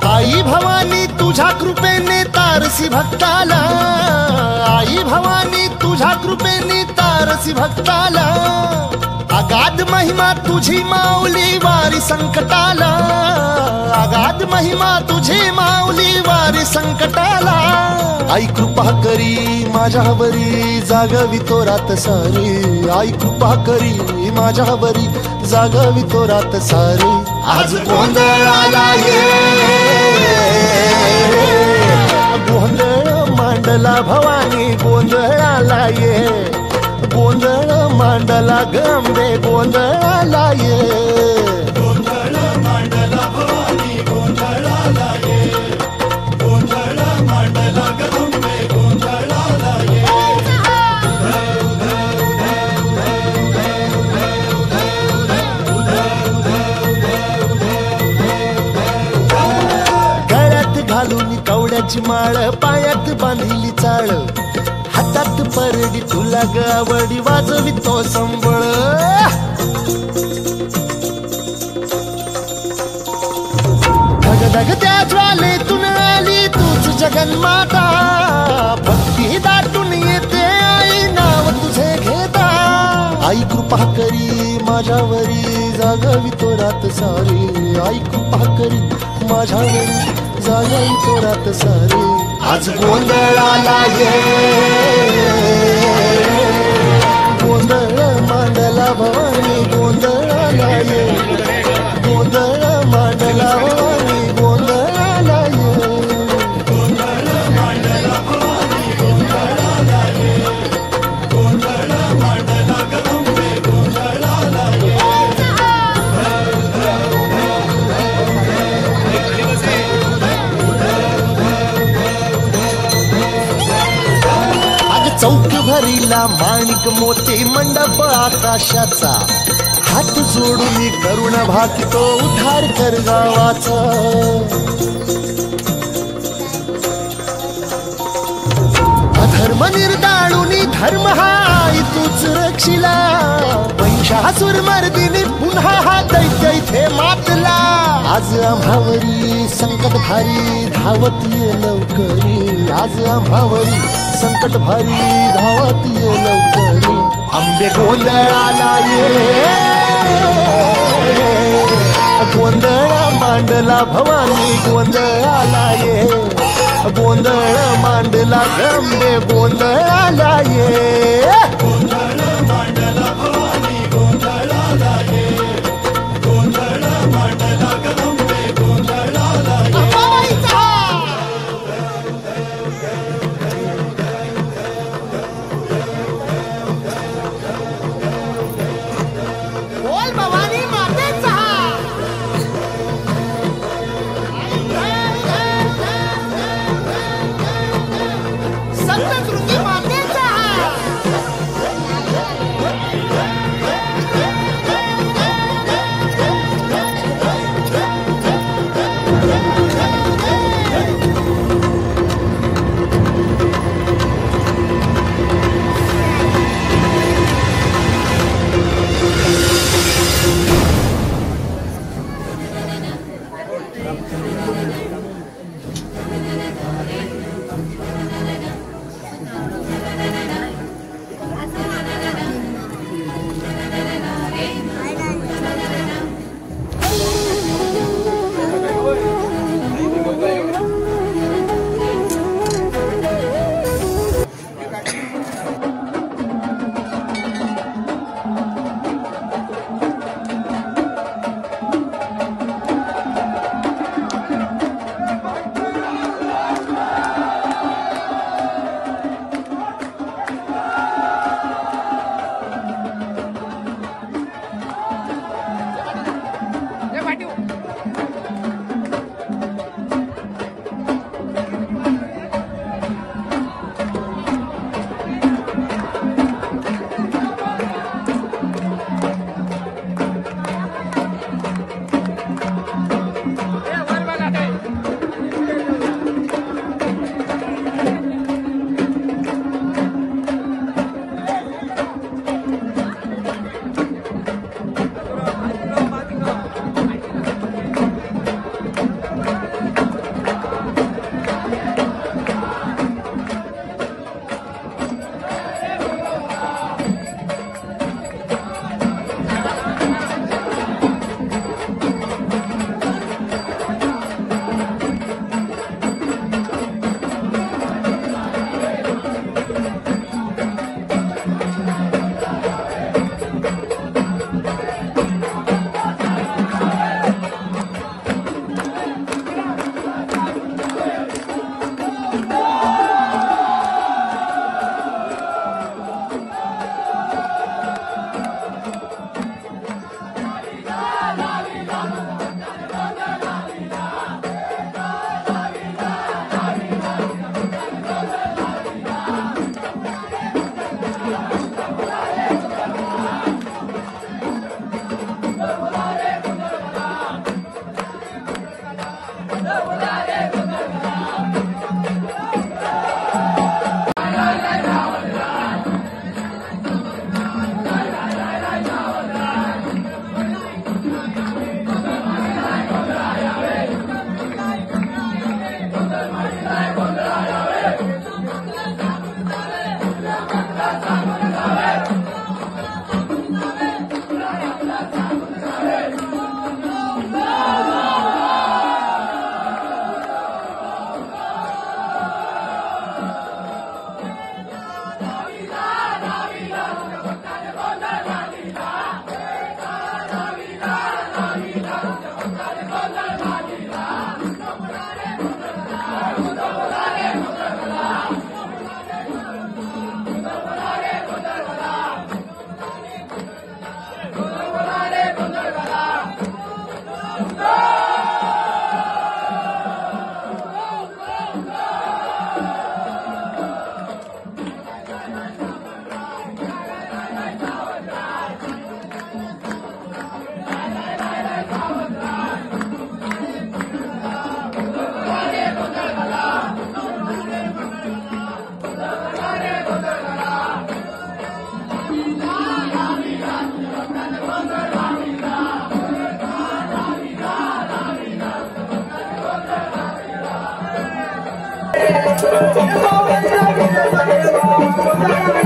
आई भवानी तुझ्या कृपेने तारसी भक्ताला, आई भवानी तुझ्या कृपेने तारसी भक्ताला, अगाध महिमा तुझी माऊली वारी संकटाला, अगाध महिमा तुझी माऊली वारी संकटाला. आई कृपा करी माझ्यावरी जागवी तो रात सारी, आई कृपा करी माझ्यावरी जागवी तो रात सारी. आज गोंधळाला ये गोंधळ मांडला भवानी, गोंधळाला ये गोंधळ मांडला गंबे, गोंधळाला ये गोंधळ मांडला भवानी, गोंधळाला ये गोंधळ मांडला गंबे, गोंधळाला ये. गळ्यात घालून कवड्याची माळ, पायात बांधिली चाळ, हातात परडी तुला गावडी वाजवी तो संबळ. धगधगत्या ज्वालेतून आली तूच जगन्माता, भक्ती दाटून येते आई नाव तुझे घेता. आई कृपा करी माझ्यावरी जागवी तो रात सारी, आई कृपा करी माझ्यावरी जागवी तो रात सारी. आज गोंधळाला ये गोंधळ मांडला भवानी, गोंधळाला ये गोंधळ मांडला भवानी, गोंधळाला ये गोंधळ मांडला भवानी, गोंधळाला ये गोंधळ मांडला गंबे, गोंधळाला ये. चौक भरीला माणिक मोती मंडप आकाशाचा, हात जोडून करुण भाकितो उद्धार कर गावाचा. अधर्म निर्दाळून धर्म हा आई तूच रक्षिला, महिषासुर मर्दिनी पुन्हा हा दैत्य इथे मातला. आज आम्हावरी संकट भारी धावत ये लवकरी, आज आम्हावरी संकट भारी धावत ये लवकरी. आंबे गोंधळाला ये गोंधळ मांडला भवानी, गोंधळाला ये गोंधळ मांडला गंबे, गोंधळाला ये गोंधळ मांडला भवानी, गोंधळाला ये गोंधळ मांडला गंबे, गोंधळाला ये. बोल भवानी मातेचा. सप्तशृंगी मातेचा. Thank you.